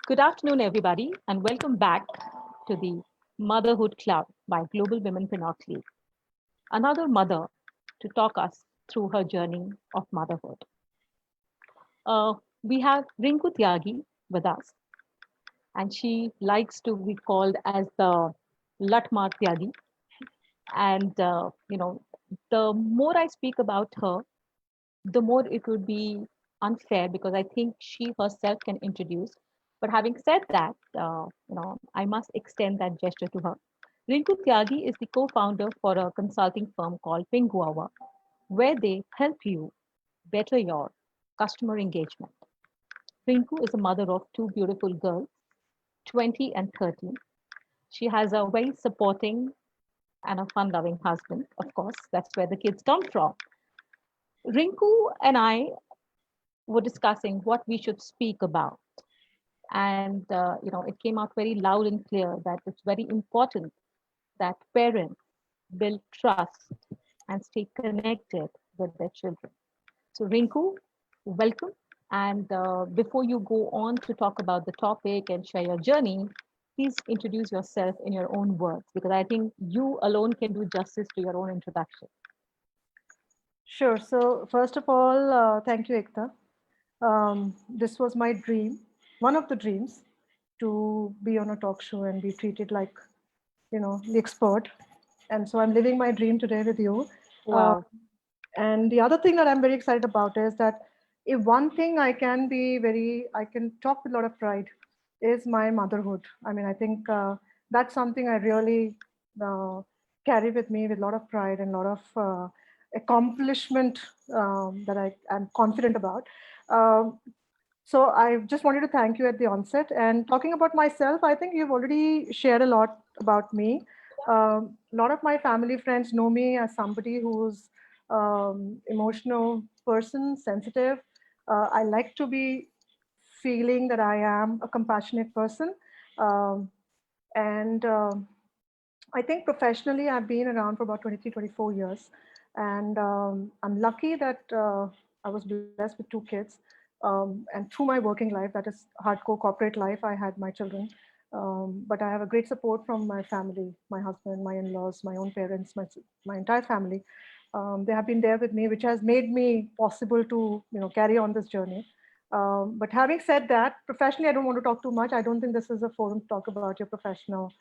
Good afternoon, everybody, and welcome back to the Motherhood Club by Global Women Pinocchio. Another mother to talk us through her journey of motherhood. Uh, we have Rinku Tyagi with us, and she likes to be called as the Latma Tyagi. And, the more I speak about her, the more it would be unfair because I think she herself can introduce. But having said that, I must extend that gesture to her. Rinku Tyagi is the co-founder for a consulting firm called Pinguava, where they help you better your customer engagement. Rinku is a mother of two beautiful girls, 20 and 13. She has a very supporting and a fun-loving husband. Of course, that's where the kids come from. Rinku and I were discussing what we should speak about. And, it came out very loud and clear that it's very important that parents build trust and stay connected with their children. So, Rinku, welcome. And before you go on to talk about the topic and share your journey, please introduce yourself in your own words because I think you alone can do justice to your own introduction. Sure. So first of all, thank you, Ekta. This was my dream, one of the dreams, to be on a talk show and be treated like, the expert. And so I'm living my dream today with you. Uh, Wow. and the other thing that I'm very excited about is that if one thing I can talk with a lot of pride is my motherhood. I mean, I think that's something I really uh, carry with me with a lot of pride and a lot of accomplishment that I am confident about. Um, so I just wanted to thank you at the onset. And talking about myself, I think you've already shared a lot about me. A lot of my family friends know me as somebody who's emotional person, sensitive. I like to be feeling that I am a compassionate person. Um, and I think professionally, I've been around for about 23, 24 years. And I'm lucky that I was blessed with two kids. And through my working life, that is hardcore corporate life, I had my children. But I have a great support from my family, my husband, my in-laws, my own parents, my entire family. They have been there with me, which has made me possible to carry on this journey. But having said that, professionally, I don't want to talk too much. I don't think this is a forum to talk about your professional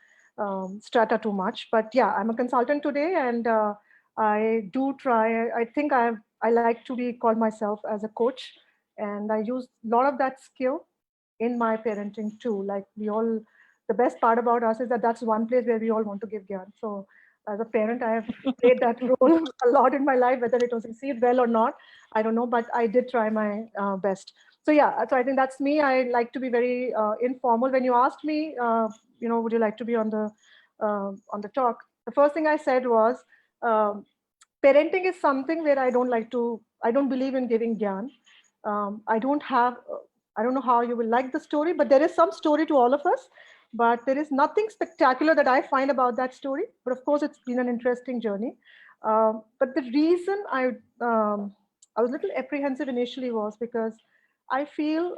strata too much. But yeah, I'm a consultant today, and I do try. I think I like to be called myself as a coach, and I use a lot of that skill in my parenting too. Like we all, the best part about us is that that's one place where we all want to give gyan. So as a parent, I have played that role a lot in my life, whether it was received well or not, I don't know, but I did try my best. So yeah, so I think that's me. I like to be very informal. When you asked me, would you like to be on the talk? The first thing I said was, um, parenting is something where I don't believe in giving gyan. I don't have, I don't know how you will like the story, but there is some story to all of us. But there is nothing spectacular that I find about that story. But of course, it's been an interesting journey. But the reason I was a little apprehensive initially was because I feel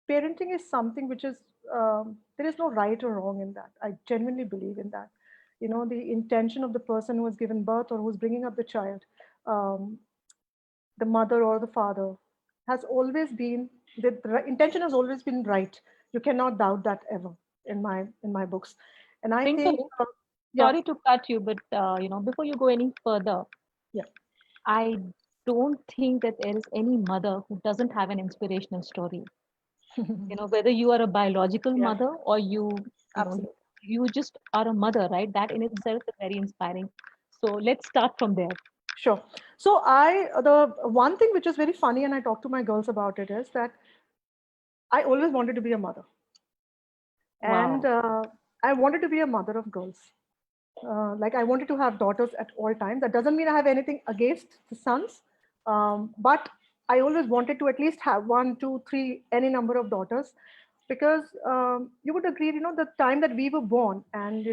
parenting is something which is there is no right or wrong in that. I genuinely believe in that. The intention of the person who has given birth or who's bringing up the child, um, the mother or the father, has always been the intention has always been right. You cannot doubt that ever in my books, and I think Rinku, yeah, sorry to cut you, but before you go any further, yeah. I don't think that there is any mother who doesn't have an inspirational story. Whether you are a biological Yeah, mother or you know, absolutely. you just are a mother, right? That in itself is very inspiring. So let's start from there. Sure. So the one thing which is very funny, and I talk to my girls about it, is that I always wanted to be a mother, and Wow. I wanted to be a mother of girls. Like I wanted to have daughters at all times. That doesn't mean I have anything against the sons, but I always wanted to at least have one, two, three, any number of daughters, because you would agree, the time that we were born, and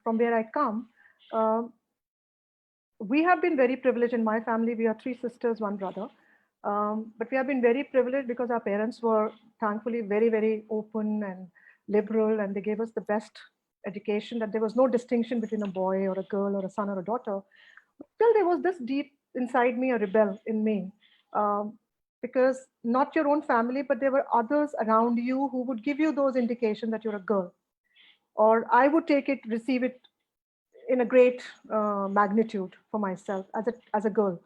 from where I come, um, we have been very privileged in my family. We are three sisters, one brother. But we have been very privileged because our parents were thankfully very, very open and liberal, and they gave us the best education, that there was no distinction between a boy or a girl or a son or a daughter. Still, there was this deep inside me, a rebel in me. Um, because not your own family, but there were others around you who would give you those indications that you're a girl. Or I would take it, receive it in a great magnitude for myself as a girl.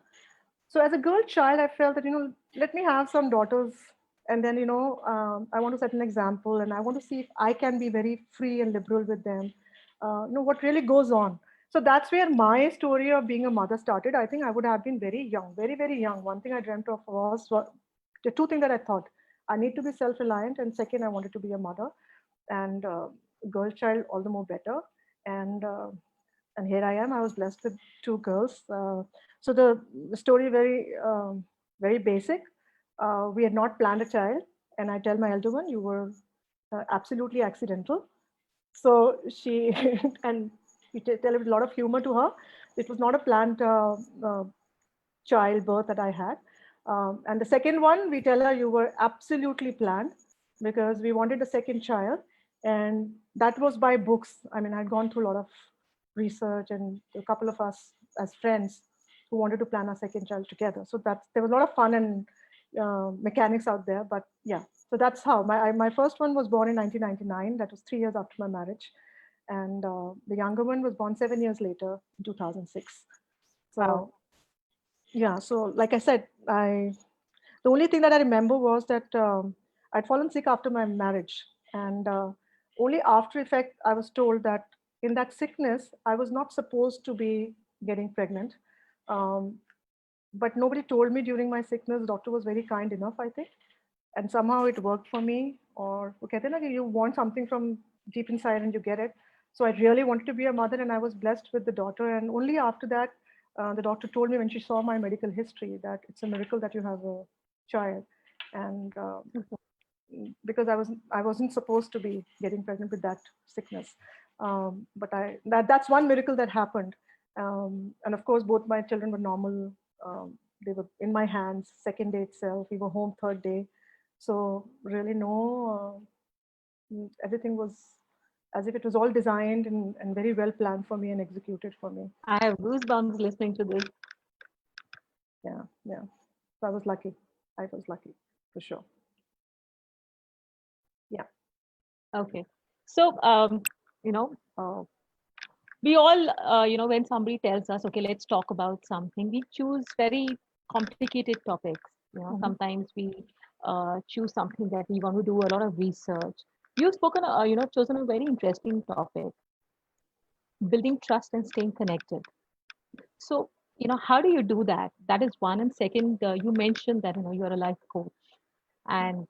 So as a girl child, I felt that, let me have some daughters, and then, I want to set an example, and I want to see if I can be very free and liberal with them. What really goes on. So that's where my story of being a mother started. I think I would have been very young, very, very young. One thing I dreamt of was the two things that I thought: I need to be self-reliant, and second, I wanted to be a mother. And girl child, all the more better. And and here I am. I was blessed with two girls. So the story very basic. We had not planned a child, and I tell my elder one, "You were absolutely accidental." So she and we tell it with a lot of humor to her. It was not a planned childbirth that I had. And the second one, we tell her, "You were absolutely planned because we wanted a second child." And that was by books. I mean, I'd gone through a lot of research, and a couple of us as friends who wanted to plan our second child together. So there was a lot of fun and mechanics out there. But yeah, so that's how my first one was born in 1999. That was 3 years after my marriage. And the younger one was born 7 years later in 2006. Wow. So yeah, so like I said, the only thing that I remember was that I'd fallen sick after my marriage, and only after effect I was told that in that sickness I was not supposed to be getting pregnant. Um, but nobody told me during my sickness. The doctor was very kind enough, I think, and somehow it worked for me. Or वो कहते हैं ना कि you want something from deep inside and you get it. So I really wanted to be a mother, and I was blessed with the daughter. And only after that, the doctor told me when she saw my medical history that it's a miracle that you have a child. And because I wasn't supposed to be getting pregnant with that sickness, but that's one miracle that happened. And of course, both my children were normal. They were in my hands. Second day itself, we were home third day. So really, no, everything was as if it was all designed and very well planned for me and executed for me. I have goosebumps listening to this. Yeah, yeah. So I was lucky. I was lucky for sure. Yeah. Okay. So, you know, uh, we all, when somebody tells us, okay, let's talk about something, we choose very complicated topics. Mhm. Sometimes we choose something that we want to do a lot of research. You've spoken, chosen a very interesting topic, building trust and staying connected. So, how do you do that? That is one. And second, you mentioned that, you're a life coach. And,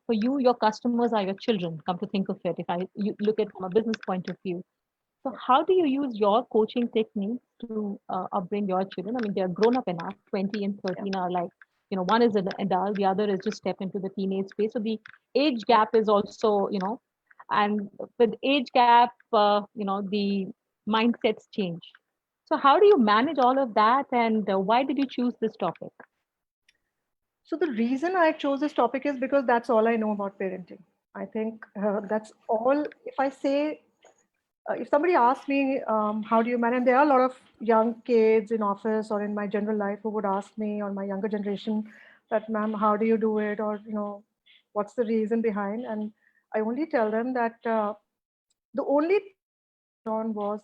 for you, your customers are your children, come to think of it, if you look at from a business point of view. So how do you use your coaching techniques to upbring your children? I mean, they're grown up enough. 20 and Yeah. 13 are like, one is an adult, the other is just step into the teenage space. So the age Yeah. gap is also, and with age gap, the mindsets change. So how do you manage all of that, and why did you choose this topic? So the reason I chose this topic is because that's all I know about parenting. I think that's all. If I say, if somebody asks me, how do you manage? And there are a lot of young kids in office or in my general life who would ask me, or my younger generation, that, "Ma'am, how do you do it?" Or, what's the reason behind? And I only tell them that the only on was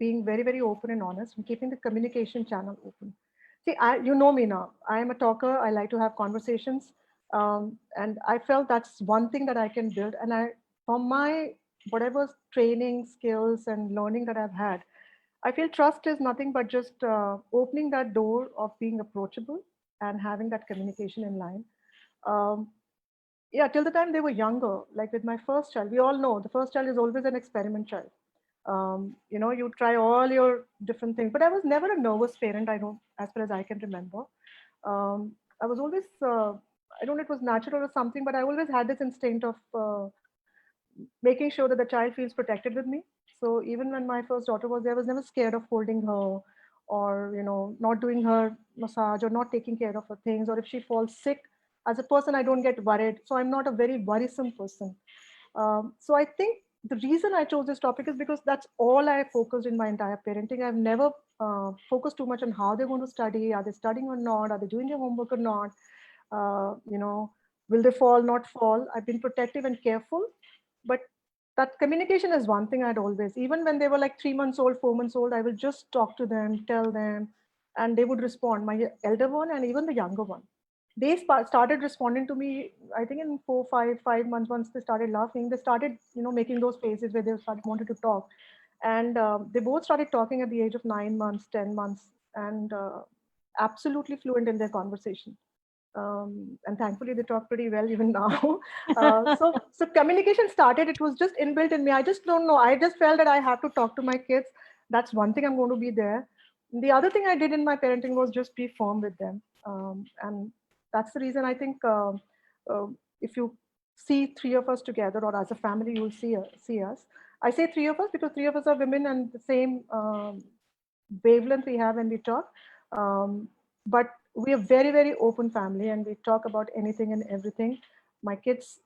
being very, very open and honest and keeping the communication channel open. See, you know me now. I am a talker. I like to have conversations. And I felt that's one thing that I can build. And from my whatever training, skills, and learning that I've had, I feel trust is nothing but just opening that door of being approachable and having that communication in line. Um, yeah, till the time they were younger, like with my first child, we all know the first child is always an experiment child. You try all your different things, but I was never a nervous parent. I don't, as far as I can remember. I was always, I don't know, it was natural or something, but I always had this instinct of making sure that the child feels protected with me. So even when my first daughter was there, I was never scared of holding her or not doing her massage or not taking care of her things, or if she falls sick, as a person I don't get worried, so I'm not a very worrisome person. So I think the reason I chose this topic is because that's all I focused in my entire parenting. I've never focused too much on how they're going to study, are they studying or not, are they doing their homework or not, uh, you know will they fall, not fall. I've been protective and careful, but that communication is one thing I'd always, even when they were like 3 months old, 4 months old, I will just talk to them, tell them, and they would respond. My elder one and even the younger one, they started responding to me. I think in 5 months, once they started laughing, they started making those faces where they started wanted to talk, and they both started talking at the age of 9 months, 10 months, and absolutely fluent in their conversation. And thankfully they talk pretty well even now. So communication started. It was just inbuilt in me. I just don't know. I just felt that I have to talk to my kids. That's one thing I'm going to be there. The other thing I did in my parenting was just be firm with them, and that's the reason I think if you see three of us together or as a family, you'll see us. I say three of us because three of us are women and the same wavelength we have when we talk. But we are very, very open family and we talk about anything and everything. My kids,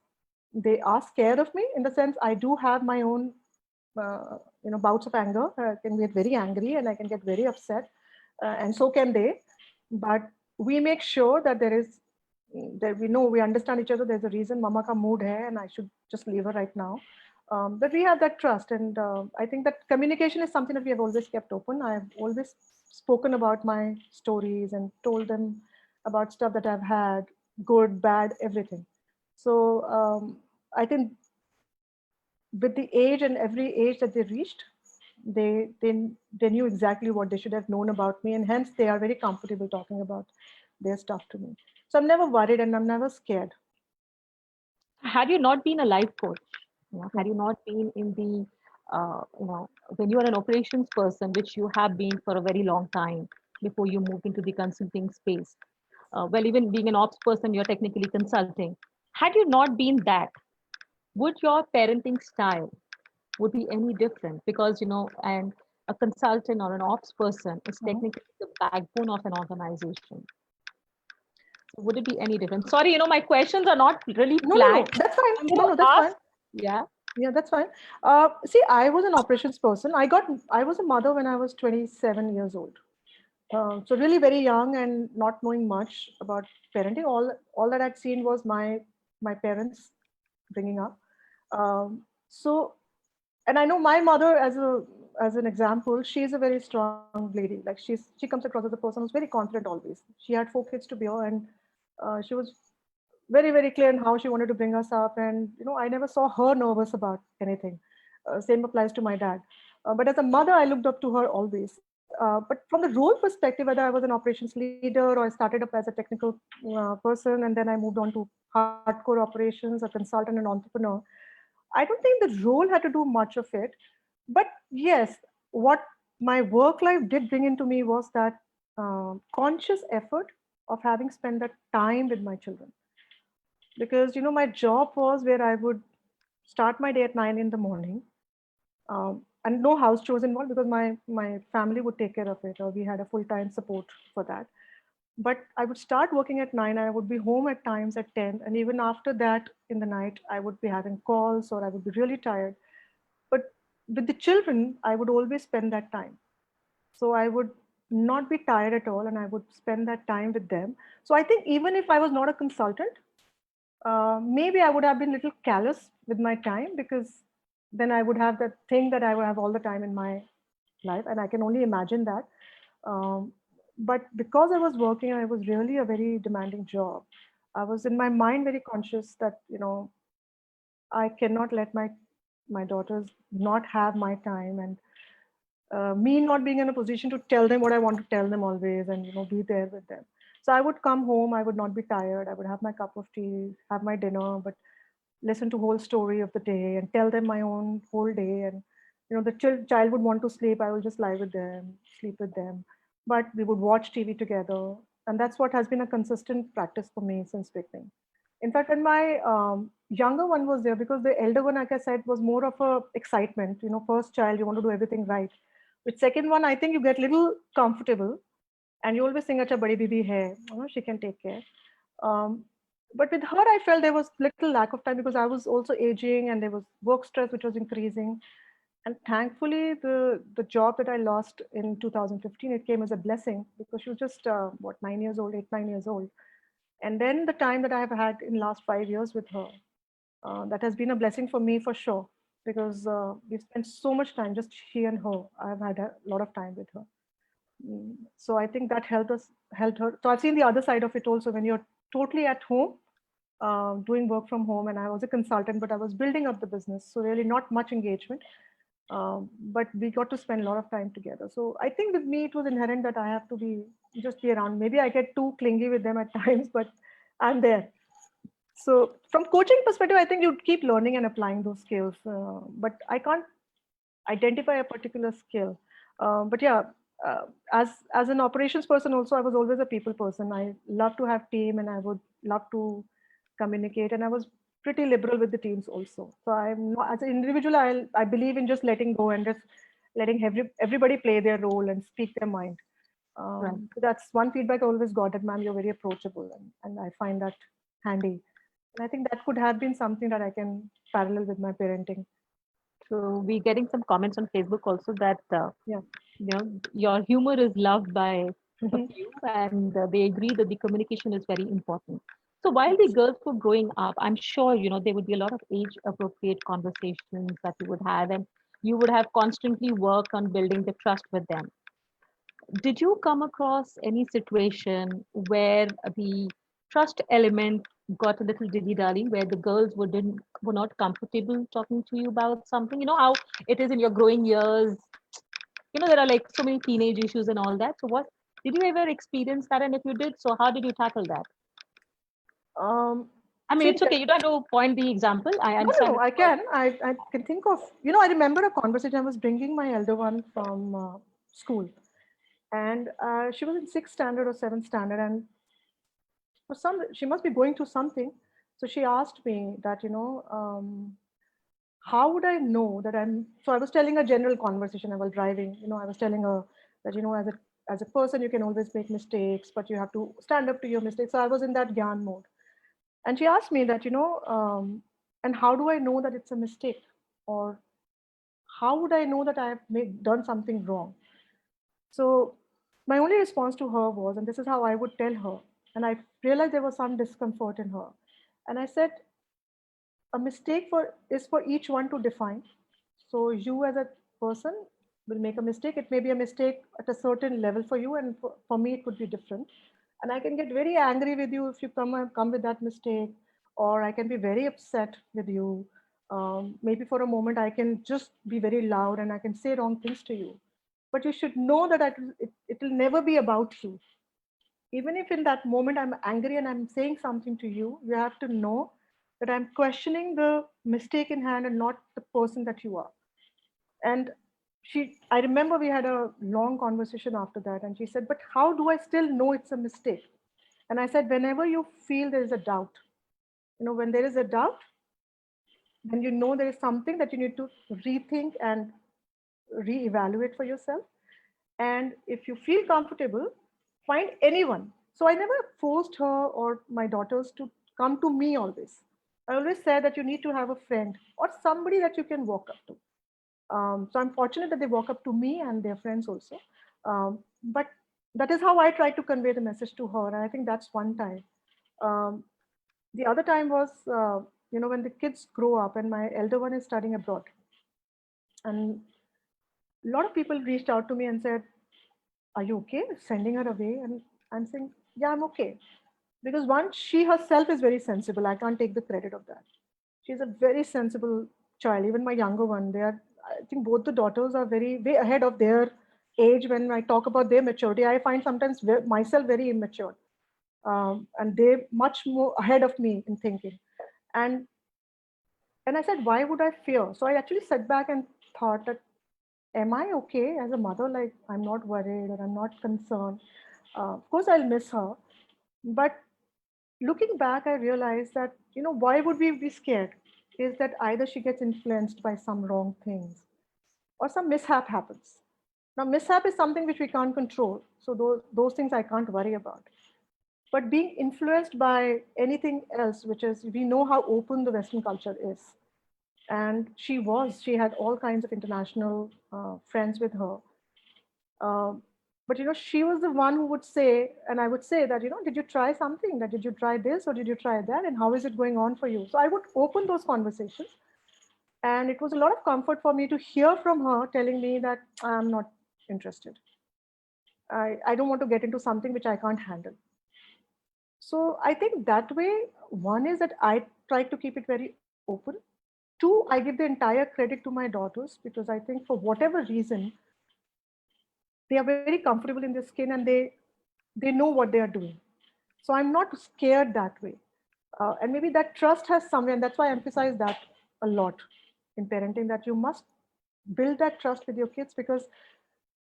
they are scared of me in the sense I do have my own, bouts of anger. I can get very angry and I can get very upset, and so can they. But we make sure that that we know, we understand each other. There's a reason Mama ka mood hai and I should just leave her right now. But we have that trust, and I think that communication is something that we have always kept open. I have always spoken about my stories and told them about stuff that I've had, good, bad, everything. So I think with the age and every age that they reached, they knew exactly what they should have known about me, and hence they are very comfortable talking about their stuff to me. So I'm never worried and I'm never scared. Had you not been a life coach, Yeah. had you not been in the, when you are an operations person, which you have been for a very long time before you moved into the consulting space, well, even being an ops person, you're technically consulting. Had you not been that, would your parenting style would be any different? Because, and a consultant or an ops person is Mhm. technically the backbone of an organization. So would it be any different? Sorry, my questions are not really No, no, no. planned. That's fine. I'm No, going no, to that's fine. ask. Yeah. Yeah, that's fine. See, I was an operations person. I was a mother when I was 27 years old. So really very young and not knowing much about parenting. All that I'd seen was my parents bringing up. So, and I know my mother as an example. She's a very strong lady. Like she comes across as a person who's very confident always. She had 4 kids to bear, and she was very, very clear in how she wanted to bring us up. And I never saw her nervous about anything. Same applies to my dad. But as a mother, I looked up to her always. But from the role perspective, whether I was an operations leader or I started up as a technical person, and then I moved on to hardcore operations, a consultant, and entrepreneur, I don't think the role had to do much of it. But yes, what my work life did bring into me was that conscious effort of having spent that time with my children, because my job was where I would start my day at 9 in the morning, and no house chores involved because my family would take care of it, or we had a full-time support for that. But I would start working at 9, I would be home at times at 10, and even after that in the night I would be having calls or I would be really tired. But with the children I would always spend that time, so I would not be tired at all and I would spend that time with them. So I think even if I was not a consultant, maybe I would have been a little callous with my time, because then I would have that thing that I would have all the time in my life, and I can only imagine that. Um, but because I was working, and it was really a very demanding job, I was in my mind very conscious that I cannot let my daughters not have my time, and me not being in a position to tell them what I want to tell them always, and be there with them. So I would come home, I would not be tired, I would have my cup of tea, have my dinner, but listen to whole story of the day and tell them my own whole day. And the child would want to sleep, I will just lie with them, sleep with them, but we would watch TV together. And that's what has been a consistent practice for me since beginning. In fact, when my younger one was there, because the elder one, like I said, was more of a excitement, first child, you want to do everything right. With second one, I think you get little comfortable and you always think, acha, badi bibi hai, she can take care. Um, but with her, I felt there was little lack of time because I was also aging and there was work stress, which was increasing. And thankfully, the job that I lost in 2015, it came as a blessing because she was just, 9 years old, 8, 9 years old. And then the time that I have had in last 5 years with her, that has been a blessing for me for sure because we've spent so much time, just she and her. I've had a lot of time with her. So I think that helped her. So I've seen the other side of it also when you're totally at home, doing work from home, and I was a consultant, but I was building up the business. So really not much engagement, but we got to spend a lot of time together. So I think with me, it was inherent that I have to just be around. Maybe I get too clingy with them at times, but I'm there. So from coaching perspective, I think you keep learning and applying those skills, but I can't identify a particular skill. But yeah, as an operations person, also I was always a people person. I love to have team, and I would love to communicate, and I was pretty liberal with the teams also. So I'm not, as an individual, I believe in just letting go and just letting everybody play their role and speak their mind. Right. So that's one feedback I always got, that ma'am, you're very approachable, and I find that handy. And I think that could have been something that I can parallel with my parenting. So we're getting some comments on Facebook also that Yeah. your humor is loved by a Mhm. few, and they agree that the communication is very important. So while the Yes. girls were growing up, I'm sure there would be a lot of age appropriate conversations that you would have, and you would have constantly worked on building the trust with them. Did you come across any situation where the trust element got a little dilly-dally, where the girls were not comfortable talking to you about something? You know how it is in your growing years. There are like so many teenage issues and all that. So what did you ever experience that? And if you did, so how did you tackle that? Um, I mean, See, it's okay. You don't have to point the example. I no, understand no, it's I quite. can. I can think of, I remember a conversation. I was bringing my elder one from school, and she was in sixth standard or seventh standard, and she must be going through something. So she asked me that, how would I know that so I was telling a general conversation I was driving, I was telling her that, as a person, you can always make mistakes, but you have to stand up to your mistakes. So I was in that gyan mode. And she asked me that, and how do I know that it's a mistake? Or how would I know that I have done something wrong? So my only response to her was, and this is how I would tell her, and I realized there was some discomfort in her. And I said, a mistake is for each one to define. So you as a person will make a mistake. It may be a mistake at a certain level for you, and for me it could be different. And I can get very angry with you if you come with that mistake, or I can be very upset with you. Maybe for a moment I can just be very loud and I can say wrong things to you. But you should know that it will never be about you. Even if in that moment I'm angry and I'm saying something to you, you have to know that I'm questioning the mistake in hand and not the person that you are. And I remember we had a long conversation after that, and she said, but how do I still know it's a mistake? And I said, whenever you feel there is a doubt, when there is a doubt, then you know there is something that you need to rethink and reevaluate for yourself. And if you feel comfortable, find anyone. So I never forced her or my daughters to come to me always. I always said that you need to have a friend or somebody that you can walk up to. So I'm fortunate that they walk up to me and their friends also. But that is how I try to convey the message to her. And I think that's one time. Um, the other time was, when the kids grow up and my elder one is studying abroad. And a lot of people reached out to me and said, are you okay sending her away? And I'm saying, yeah, I'm okay. Because one, she herself is very sensible. I can't take the credit of that. She's a very sensible child. Even my younger one, I think both the daughters are very, way ahead of their age. When I talk about their maturity, I find sometimes myself very immature. And they're much more ahead of me in thinking. And and I said, why would I fear? So I actually sat back and thought that, am I okay as a mother? Like, I'm not worried or I'm not concerned. Of course, I'll miss her. But looking back, I realized that, why would we be scared? Is that either she gets influenced by some wrong things or some mishap happens. Now, mishap is something which we can't control. So those things I can't worry about. But being influenced by anything else, which is, we know how open the Western culture is. And she had all kinds of international friends with her. Um, but she was the one who would say, and I would say that, did you try something? That did you try this or did you try that? And how is it going on for you? So I would open those conversations. And it was a lot of comfort for me to hear from her telling me that I'm not interested. I don't want to get into something which I can't handle. So I think that way, one is that I try to keep it very open. Two, I give the entire credit to my daughters because I think for whatever reason, they are very comfortable in their skin and they know what they are doing. So I'm not scared that way. And maybe that trust has somewhere, and that's why I emphasize that a lot in parenting, that you must build that trust with your kids, because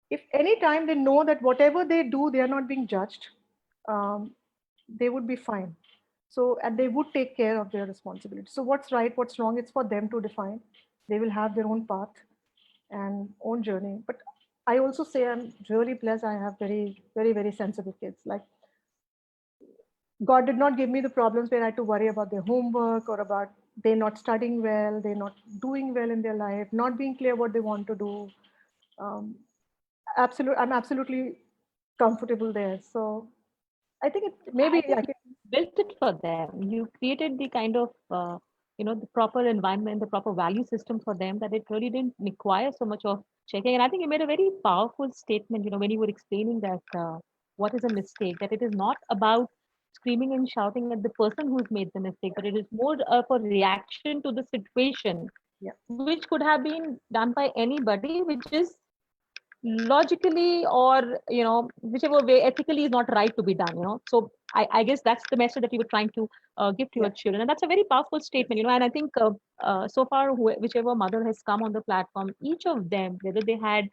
if any time they know that whatever they do, they are not being judged, um, they would be fine. So, and they would take care of their responsibility. So what's right, what's wrong, it's for them to define. They will have their own path and own journey. But I also say I'm really blessed. I have very, very, very sensitive kids. Like, God did not give me the problems where I had to worry about their homework or about they not studying well, they're not doing well in their life, not being clear what they want to do. Um, I'm absolutely comfortable there. So I think I maybe think I can. you built it for them. You created the kind of, the proper environment, the proper value system for them, that it really didn't require so much of checking. And I think you made a very powerful statement, when you were explaining that what is a mistake, that it is not about screaming and shouting at the person who's made the mistake, but it is more of a reaction to the situation, Yeah, which could have been done by anybody, which is logically, or whichever way, ethically is not right to be done. So I guess that's the message that you were trying to give to yeah, your children, and that's a very powerful statement. And I think so far, whichever mother has come on the platform, each of them, whether they had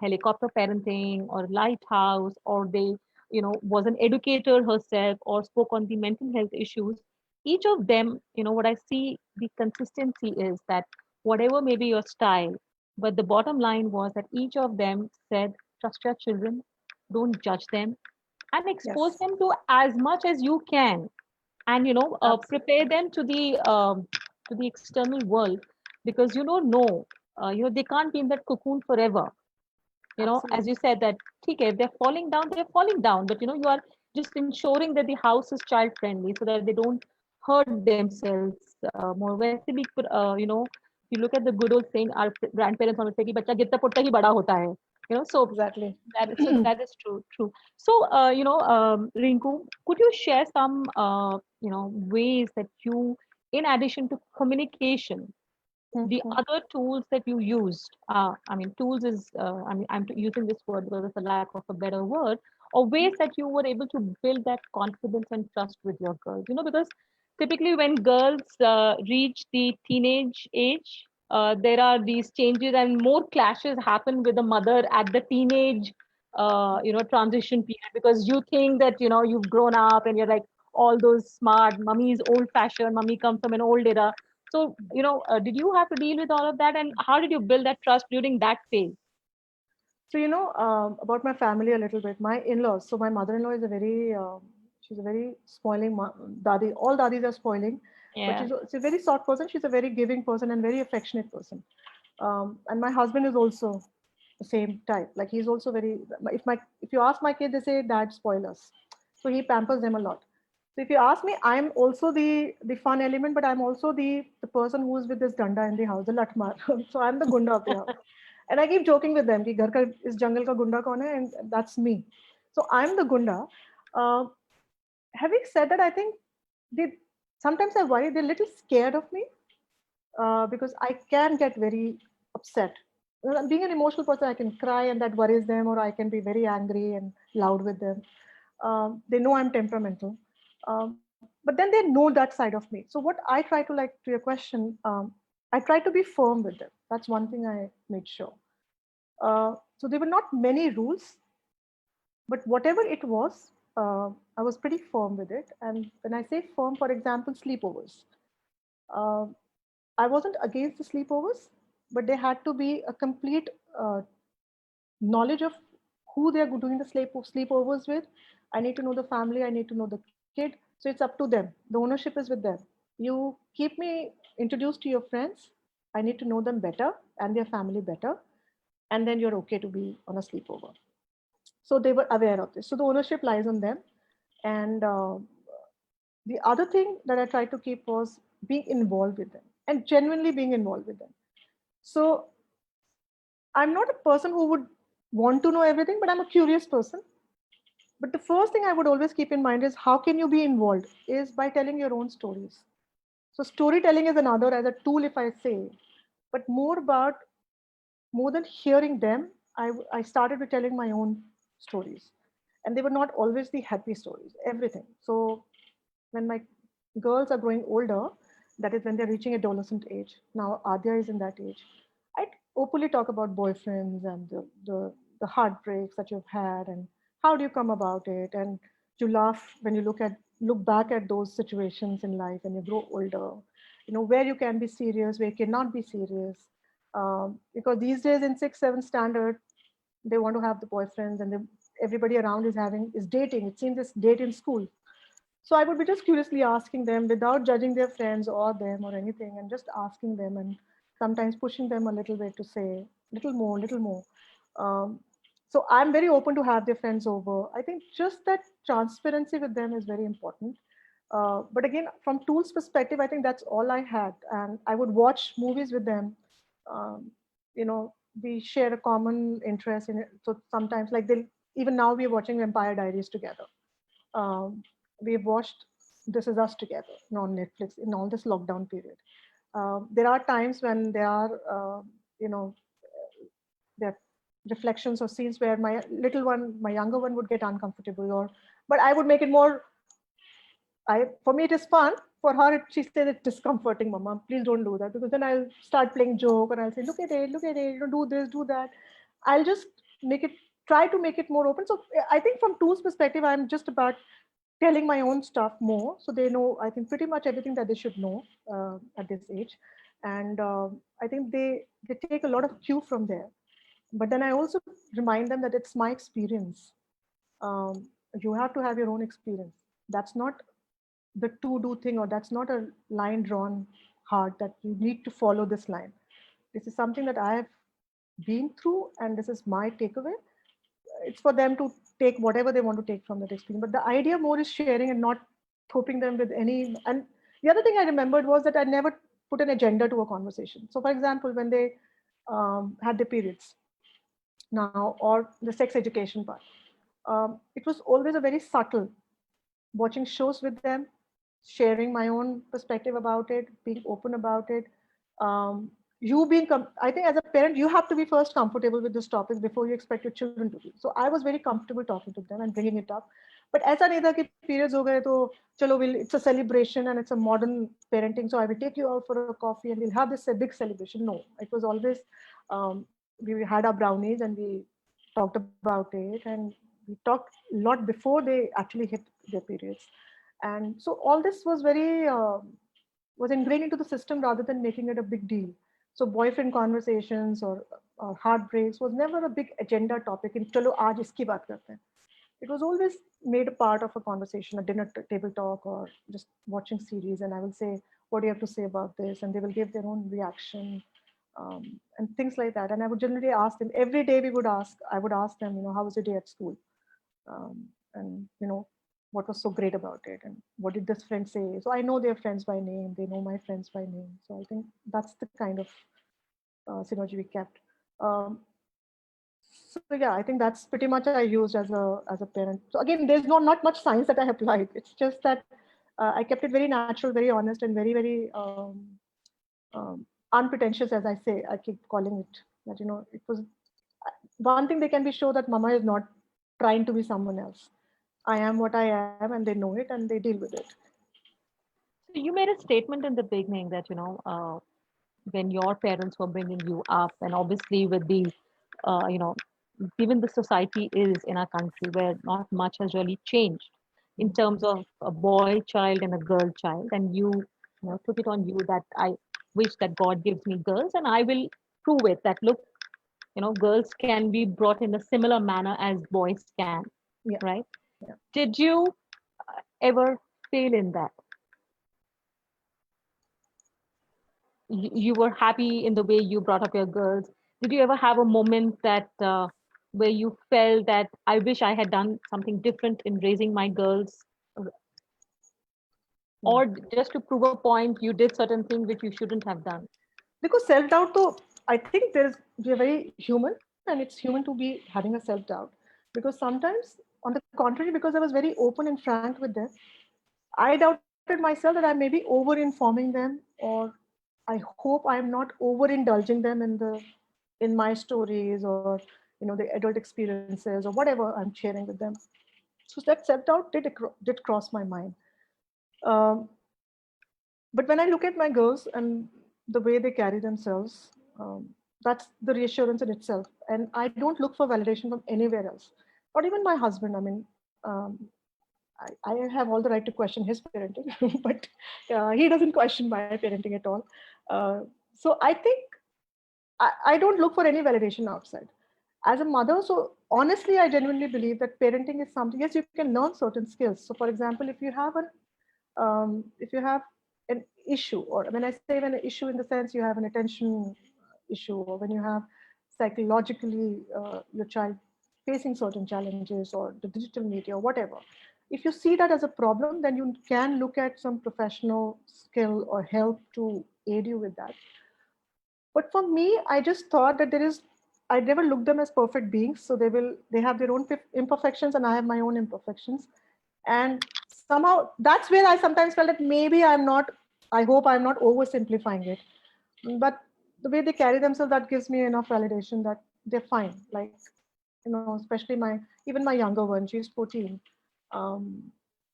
helicopter parenting or lighthouse, or they was an educator herself or spoke on the mental health issues, each of them, what I see, the consistency is that whatever may be your style, but the bottom line was that each of them said, trust your children, don't judge them, and expose yes, them to as much as you can, and absolutely. prepare them to the external world, because you don't know, they can't be in that cocoon forever. As Absolutely. you said that, okay, if they're falling down, they're falling down, but you are just ensuring that the house is child friendly so that they don't hurt themselves more. वैसे भी if you look at the good old saying, our grandparents always say कि बच्चा गिरता पुटता ही बड़ा होता है. So Exactly. that is true. So Rinku, could you share some ways that you, in addition to communication, the Mhm. other tools that you used, I mean, tools is, I'm using this word because it's a lack of a better word, or ways that you were able to build that confidence and trust with your girls, because typically when girls reach the teenage age, there are these changes and more clashes happen with the mother at the teenage, transition period, because you think that, you've grown up and you're like, all those smart, mummy is old fashioned, mummy comes from an old era. So, did you have to deal with all of that, and how did you build that trust during that phase? So, about my family a little bit. My in-laws. So, my mother-in-law is she's a very spoiling dadi. All dadis are spoiling, but Yeah. she's a very soft person. She's a very giving person and very affectionate person. And my husband is also the same type. Like, he's also very. If you ask my kid, they say dad spoil us. So he pampers them a lot. So if you ask me, I'm also the fun element, but I'm also the person who's with this danda in the house, the latmar. So I'm the gunda of the house. And I keep joking with them कि घर का इस जंगल का गुंडा कौन है, and that's me. So I'm the gunda. Uh, Having said that, I think they sometimes I worry they're a little scared of me, because I can get very upset. Being an emotional person, I can cry and that worries them, or I can be very angry and loud with them. They know I'm temperamental, but then they know that side of me. So what I try to, like, to your question, I try to be firm with them. That's one thing I made sure. So there were not many rules, but whatever it was, I was pretty firm with it. And when I say firm, for example, sleepovers, uh, I wasn't against the sleepovers, but they had to be a complete knowledge of who they are doing the sleepovers with. I need to know the family. I need to know the kid. So it's up to them. The ownership is with them. You keep me introduced to your friends. I need to know them better and their family better. And then you're okay to be on a sleepover. So they were aware of this. So the ownership lies on them. And the other thing that I tried to keep was being involved with them and genuinely being involved with them. So I'm not a person who would want to know everything, but I'm a curious person. But the first thing I would always keep in mind is how can you be involved is by telling your own stories. So storytelling is another as a tool, if I say, but more than hearing them, I started with telling my own stories. And they were not always the happy stories, everything. So when my girls are growing older, that is when they're reaching adolescent age. Now Adya is in that age. I openly talk about boyfriends and the heartbreaks that you've had and how do you come about it. And you laugh when you look back at those situations in life and you grow older. You know where you can be serious, where you cannot be serious. Because these days in 6, 7 standard, they want to have the boyfriends and everybody around is dating. It seems this date in school. So I would be just curiously asking them without judging their friends or them or anything, and just asking them and sometimes pushing them a little bit to say little more, little more. Um, so I'm very open to have their friends over. I think just that transparency with them is very important. But again, from tools perspective, I think that's all I had, and I would watch movies with them. Um, you know, we share a common interest in it. So sometimes, like they even now we're watching Vampire Diaries together. Um, we've watched This Is Us together on Netflix in all this lockdown period. There are times when there are, you know, there are reflections or scenes where my little one, my younger one, would get uncomfortable, or but I would make it more. For me, it is fun. For her, she says it's discomforting, Mama. Please don't do that, because then I'll start playing joke and I'll say, look at it, you know, do this, do that. I'll just make it, try to make it more open. So I think from tools perspective, I'm just about telling my own stuff more, so they know, I think, pretty much everything that they should know at this age. And I think they take a lot of cue from there. But then I also remind them that it's my experience. You have to have your own experience. That's not the to do thing, or that's not a line drawn hard that you need to follow this line. This is something that I have been through, and this is my takeaway. It's for them to take whatever they want to take from that experience. But the idea more is sharing and not thoping them with any. And the other thing I remembered was that I never put an agenda to a conversation. So, for example, when they had their periods now, or the sex education part, it was always a very subtle watching shows with them, sharing my own perspective about it, being open about it. You being, I think as a parent, you have to be first comfortable with this topic before you expect your children to be. So I was very comfortable talking to them and bringing it up. But as I नहीं कि periods हो गए तो चलो it's a celebration and it's a modern parenting. So I will take you out for a coffee and we'll have this a big celebration. No, it was always we had our brownies and we talked about it, and we talked a lot before they actually hit their periods. And so all this was very was ingrained into the system rather than making it a big deal. So boyfriend conversations or heartbreaks was never a big agenda topic in chalo aaj iski baat karte hain. It was always made a part of a conversation, a dinner table talk, or just watching series. And I will say, what do you have to say about this? And they will give their own reaction, and things like that. And I would generally ask them every day. I would ask them, how was your day at school? And what was so great about it, and what did this friend say? So I know their friends by name. They know my friends by name. So I think that's the kind of synergy we kept. Um, so yeah, I think that's pretty much I used as a parent. So again, there's not much science that I applied. It's just that I kept it very natural, very honest, and very unpretentious, as I say. I keep calling it that. It was one thing they can be sure that Mama is not trying to be someone else. I am what I am, and they know it, and they deal with it. So you made a statement in the beginning that, when your parents were bringing you up, and obviously with the, you know, given the society is in our country where not much has really changed in terms of a boy child and a girl child, and you took it on you that I wish that God gives me girls, and I will prove it that look, girls can be brought in a similar manner as boys can, Yeah. right? Yeah. Did you ever fail in that? You were happy in the way you brought up your girls. Did you ever have a moment that where you felt that I wish I had done something different in raising my girls, Yeah. or just to prove a point, you did certain things which you shouldn't have done? Because self-doubt, though, I think we are very human, and it's human to be having a self-doubt. Because sometimes, on the contrary, because I was very open and frank with them, I doubted myself that I may be over-informing them, or I hope I am not over-indulging them in my stories, or the adult experiences, or whatever I'm sharing with them. So that self-doubt did cross my mind. Um, but when I look at my girls and the way they carry themselves, that's the reassurance in itself. And I don't look for validation from anywhere else, not even my husband. I mean, um, I have all the right to question his parenting, but he doesn't question my parenting at all. Uh, so I think I don't look for any validation outside. As a mother, so honestly, I genuinely believe that parenting is something. Yes, you can learn certain skills. So, for example, if you have an issue, or when I say an issue in the sense you have an attention issue, or when you have psychologically your child facing certain challenges, or the digital media, or whatever, if you see that as a problem, then you can look at some professional skill or help to aid you with that. But for me, I just thought that I never look them as perfect beings. So they have their own imperfections, and I have my own imperfections. And somehow that's where I sometimes felt that maybe I hope I'm not oversimplifying it. But the way they carry themselves, that gives me enough validation that they're fine. Like, especially even my younger one, she's 14. Um,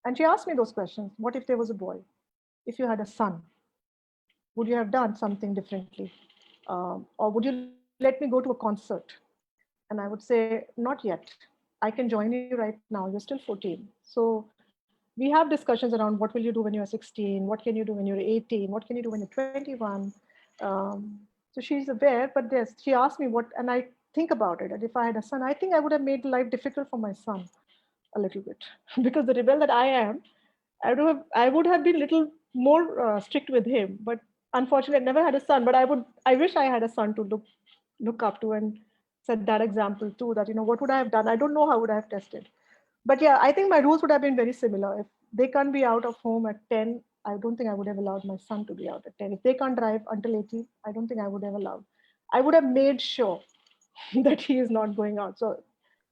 and she asked me those questions. What if there was a boy? If you had a son, would you have done something differently? Or would you let me go to a concert? And I would say, not yet. I can join you right now. You're still 14. So we have discussions around what will you do when you're 16? What can you do when you're 18? What can you do when you're 21? So she's aware, but yes, she asked me what, and I think about it. And if I had a son, I think I would have made life difficult for my son a little bit because the rebel that I am, I would have been little more strict with him. But unfortunately, I never had a son. But I wish I had a son to look up to and set that example too. That what would I have done? I don't know how would I have tested. But yeah, I think my rules would have been very similar. If they can't be out of home at 10, I don't think I would have allowed my son to be out at 10. If they can't drive until 18, I don't think I would have allowed. I would have made sure that he is not going out. So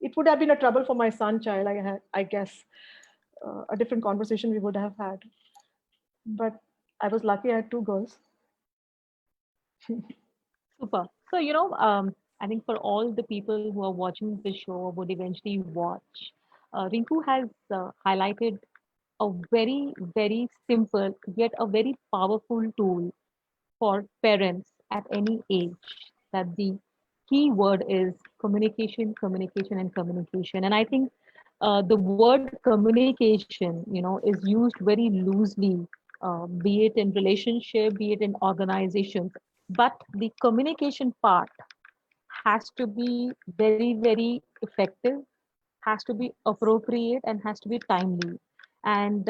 it would have been a trouble for my son child, I guess. A different conversation we would have had. But I was lucky I had two girls. Super. So, I think for all the people who are watching the show or would eventually watch, Rinku has highlighted a very, very simple yet a very powerful tool for parents at any age, that the key word is communication, communication, and communication. And I think the word communication, is used very loosely, be it in relationship, be it in organizations. But the communication part has to be very, very effective, has to be appropriate, and has to be timely. And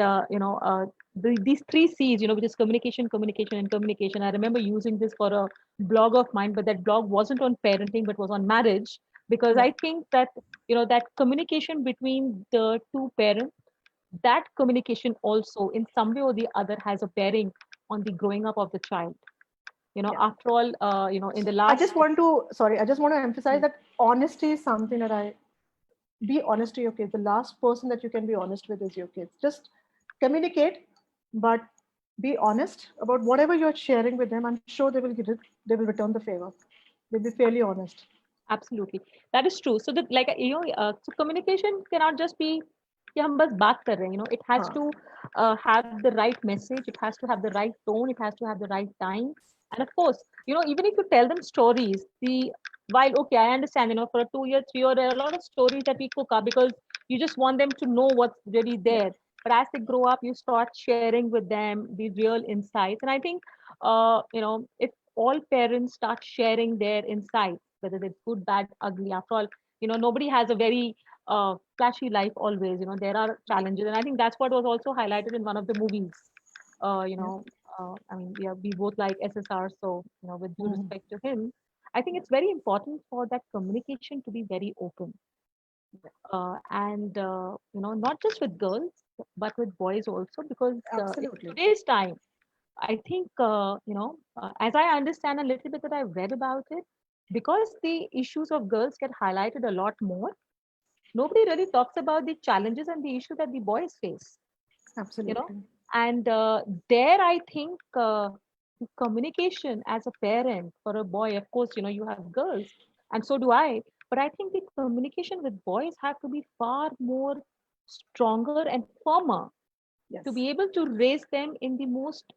these three C's, which is communication, communication, and communication. I remember using this for a blog of mine, but that blog wasn't on parenting, but was on marriage, because Yeah. I think that that communication between the two parents, that communication also in some way or the other has a bearing on the growing up of the child. Yeah. After all, in the I just last. want to, sorry, I just want to emphasize that honesty is something that be honest to your kids. The last person that you can be honest with is your kids. Just communicate, but be honest about whatever you're sharing with them. I'm sure they will return the favor. They'll be fairly honest. Absolutely, that is true. So that, like, so communication cannot just be कि हम बस बात कर रहे हैं. It has Huh. to have the right message. It has to have the right tone. It has to have the right time. And of course, even if you tell them stories, while okay, I understand, for a 2 year, 3 year, there are a lot of stories that we cook up because you just want them to know what's really Yeah. there. But as they grow up, you start sharing with them the real insights. And I think, if all parents start sharing their insights, whether it's good, bad, ugly. After all, nobody has a very flashy life always. There are challenges, and I think that's what was also highlighted in one of the movies. uh, you Yeah. know I mean, we both like SSR, so with due Mhm. respect to him, I think it's very important for that communication to be very open, and not just with girls but with boys also, because in Absolutely. today's time, I think, as I understand a little bit that I've read about it, because the issues of girls get highlighted a lot more, nobody really talks about the challenges and the issue that the boys face, you know. Absolutely. And there, I think the communication as a parent for a boy, of course, you have girls, and so do I. But I think the communication with boys have to be far more stronger and firmer to Yes. be able to raise them in the most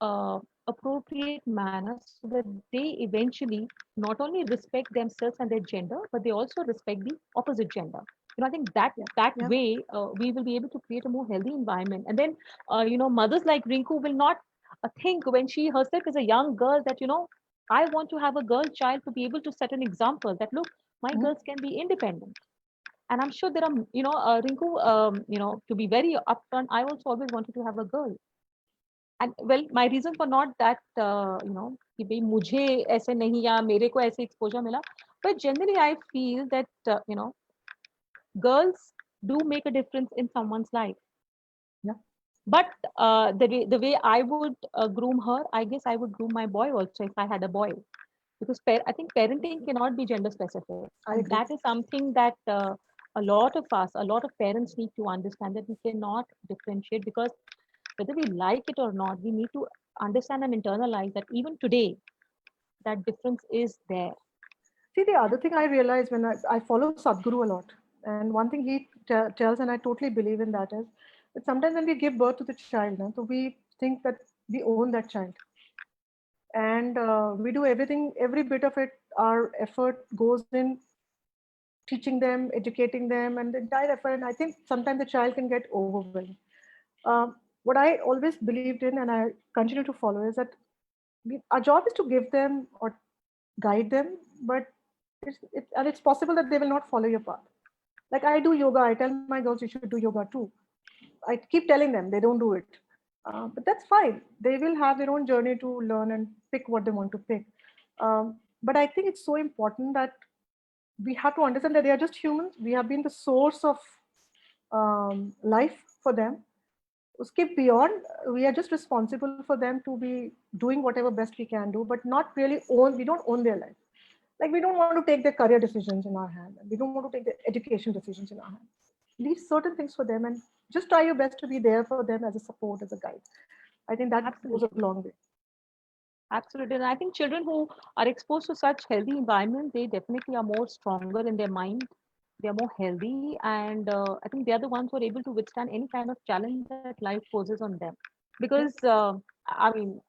uh, appropriate manner, so that they eventually not only respect themselves and their gender, but they also respect the opposite gender. I think Yeah. that Yeah. way we will be able to create a more healthy environment. And then mothers like Rinku will not think, when she herself is a young girl, that I want to have a girl child to be able to set an example that, look, my Mhm. girls can be independent. And I'm sure there are, Rinku, to be very upfront, I also always wanted to have a girl. And well, my reason for not that, कि भाई मुझे ऐसे नहीं या मेरे को ऐसे exposure मिला, but generally I feel that girls do make a difference in someone's life. Yeah. But the way I would groom her, I guess I would groom my boy also if I had a boy, because I think parenting cannot be gender specific, I and agree. that is something that a lot of parents need to understand, that we cannot differentiate, because whether we like it or not, we need to understand and internalize that even today, that difference is there. See, the other thing I realized when I follow Sadhguru a lot, and one thing he tells, and I totally believe in that, is that sometimes when we give birth to the child, na, so we think that we own that child. And we do everything, every bit of it, our effort goes in teaching them, educating them, and the entire effort. And I think sometimes the child can get overwhelmed. What I always believed in and I continue to follow is that our job is to give them or guide them, but and it's possible that they will not follow your path. Like I do yoga, I tell my girls you should do yoga too. I keep telling them they don't do it, but that's fine. They will have their own journey to learn and pick what they want to pick. But I think it's so important that we have to understand that they are just humans. We have been the source of life for them. Skip beyond, we are just responsible for them to be doing whatever best we can do, but not really own. We don't own their life. Like we don't want to take their career decisions in our hand. We don't want to take their education decisions in our hand. Leave certain things for them and just try your best to be there for them as a support, as a guide. I think that goes a Absolutely. long way. Absolutely. And I think children who are exposed to such healthy environment, they definitely are more stronger in their mind. They are more healthy. And I think they are the ones who are able to withstand any kind of challenge that life poses on them. Because, Yeah. I mean,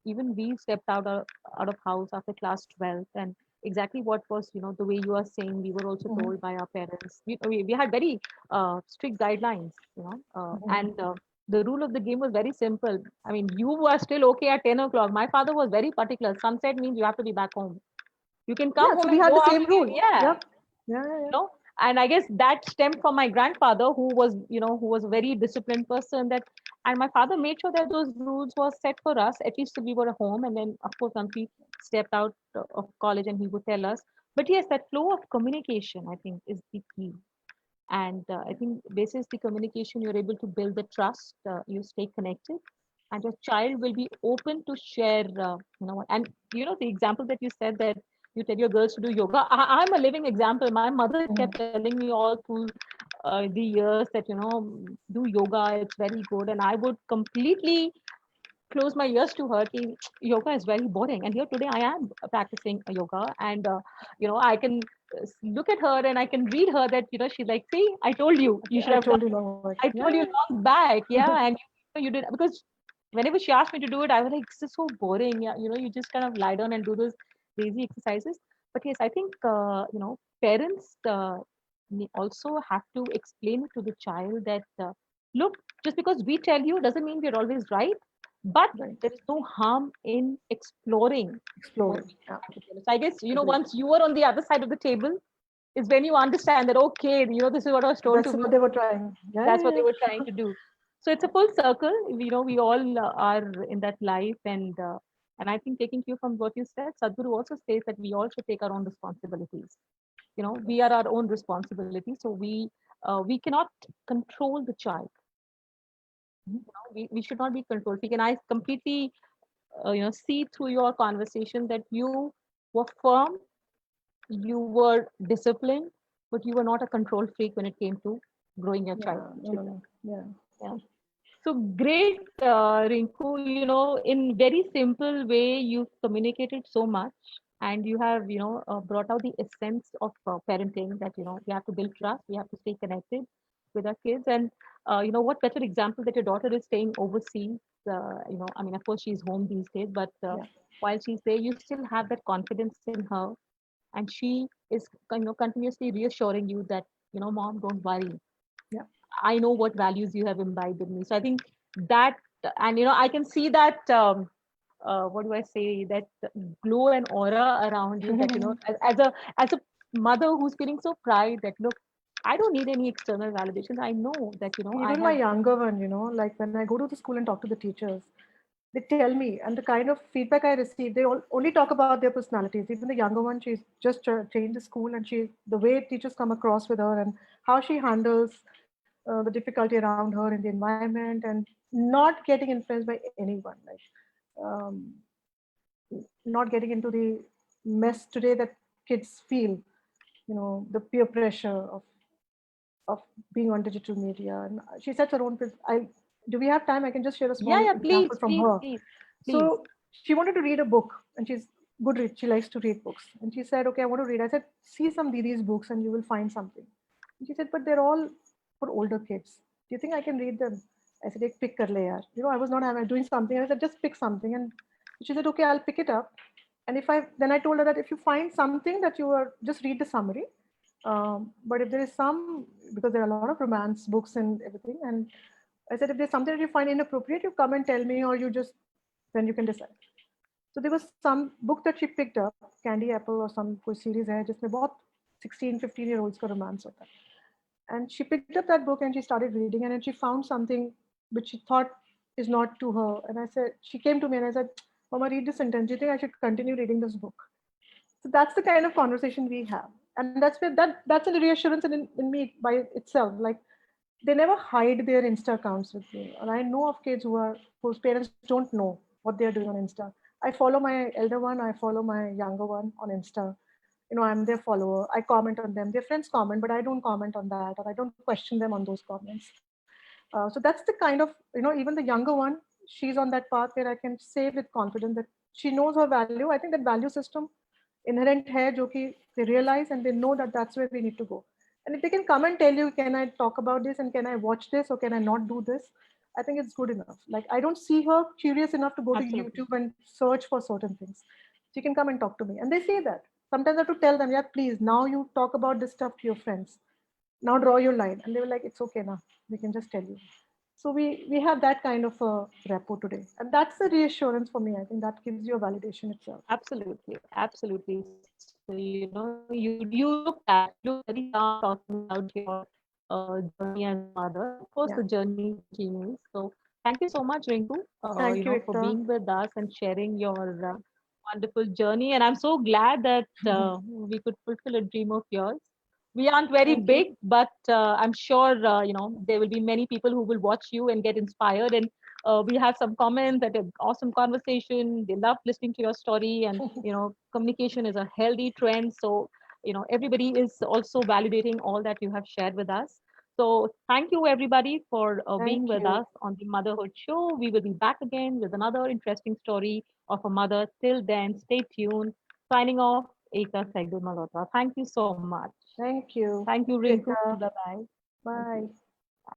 even we stepped out of house after class 12, and exactly what was, the way you are saying, we were also Mhm. told by our parents. We had very strict guidelines, Mhm. and the rule of the game was very simple. I mean, you were still okay at 10 o'clock. My father was very particular. Sunset means you have to be back home. You can come Yeah. home So we and had go the out same again. rule. Yeah. Yep. Yeah. Yeah. Yeah. And I guess that stemmed from my grandfather, who was a very disciplined person. And my father made sure that those rules were set for us, at least till we were home. And then, of course, once we stepped out of college, and he would tell us. But yes, that flow of communication, I think, is the key. And I think basis the communication, you're able to build the trust, you stay connected, and your child will be open to share, and the example that you said, that you tell your girls to do yoga. I'm a living example. My mother kept Mhm. telling me all through the years that, do yoga, it's very good. And I would completely close my ears to her ki yoga is very boring. And here today I am practicing yoga, and I can look at her and I can read her that, she's like, see, I told you, you I should have told done you it. long way. I Yeah. told you long back. Yeah. And you did, because whenever she asked me to do it, I was like, this is so boring. Yeah, you just kind of lie down and do those lazy exercises. But yes, I think parents also have to explain to the child that, look, just because we tell you doesn't mean we're always right. but Right. there is no harm in exploring what Exploring. we Yeah. have to tell us. I guess, Agreed. once you are on the other side of the table is when you understand that, okay, this is what was told to That's me. what they were trying. Yeah, That's yeah, what they yeah. were trying to do. So it's a full circle. We all are in that life. And I think, taking cue from what you said, Sadhguru also says that we all should take our own responsibilities. We are our own responsibility. So we cannot control the child. We should not be controlled. We can I completely see through your conversation that you were firm, you were disciplined, but you were not a control freak when it came to growing your child. Yeah. No, no, no. Yeah. Yeah. So great, Rinku. In very simple way, you've communicated so much, and you have, brought out the essence of parenting. That we have to build trust, we have to stay connected with our kids, and what better example that your daughter is staying overseas. I mean, of course, she's home these days, but Yeah. while she's there, you still have that confidence in her, and she is, continuously reassuring you that, mom, don't worry. Yeah. I know what values you have imbibed in me. So I think that, and I can see that. What do I say? That glow and aura around you. That as a mother who's feeling so pride that, look, I don't need any external validation. I know that I Even my have. younger one, like when I go to the school and talk to the teachers, they tell me, and the kind of feedback I receive, they only talk about their personalities. Even the younger one, she's just changed the school, and the way teachers come across with her and how she handles the difficulty around her in the environment and not getting influenced by anyone, like um, not getting into the mess today that kids feel, the peer pressure of being on digital media. And she sets her own. Do we have time? I can just share a Yeah, small yeah. example Please, from please, her. please, please. So she wanted to read a book, and she's good read. She likes to read books, and she said, "Okay, I want to read." I said, "See some Dadi's books, and you will find something." And she said, "But they're all for older kids. Do you think I can read them?" I said, "Ek pick kar le yaar." I was not doing something. I said, "Just pick something." And she said, "Okay, I'll pick it up." And then I told her that if you find something that you are, just read the summary. But if there is because there are a lot of romance books and everything, and I said, if there's something that you find inappropriate, you come and tell me, or then you can decide. So there was some book that she picked up, Candy Apple or some कोई series है जिसमें बहुत 16, 15-year-olds का romance होता है. And she picked up that book and she started reading, and then she found something which she thought is not to her. And she came to me and I said, Mama, read this sentence. Do you think I should continue reading this book? So that's the kind of conversation we have. And that's a reassurance in me by itself. Like, they never hide their Insta accounts with me. And I know of kids whose parents don't know what they're doing on Insta. I follow my elder one, I follow my younger one on Insta. I'm their follower. I comment on them. Their friends comment, but I don't comment on that, or I don't question them on those comments. So that's the kind of, even the younger one, she's on that path where I can say with confidence that she knows her value. I think that value system inherent hai, jo ki they realize and they know that that's where we need to go. And if they can come and tell you, can I talk about this and can I watch this or can I not do this? I think it's good enough. Like, I don't see her curious enough to go to Absolutely. YouTube and search for certain things. She can come and talk to me. And they say that. Sometimes I have to tell them, yeah, please, now you talk about this stuff to your friends. Now draw your line. And they were like, it's okay now. We can just tell you. So we have that kind of a rapport today. And that's the reassurance for me. I think that gives you a validation itself. Absolutely, absolutely. So, you look at, you look very calm talking about your journey as a mother. Of course, Yeah. the journey continues. So, thank you so much, Rinku, Thank you, for Ekta. being with us and sharing your wonderful journey. And I'm so glad that we could fulfill a dream of yours. We aren't very Thank you. big, but I'm sure there will be many people who will watch you and get inspired. And we have some comments that an awesome conversation. They love listening to your story, and communication is a healthy trend. So everybody is also validating all that you have shared with us. So thank you everybody for being Thank with you. us on the Motherhood Show. We will be back again with another interesting story of a mother. Till then, stay tuned. Signing off, Eka Saidu Malhotra. Thank you so much. Thank you. Thank you, Thank you, Rinku. Ekta. Bye bye. Thank you. Bye.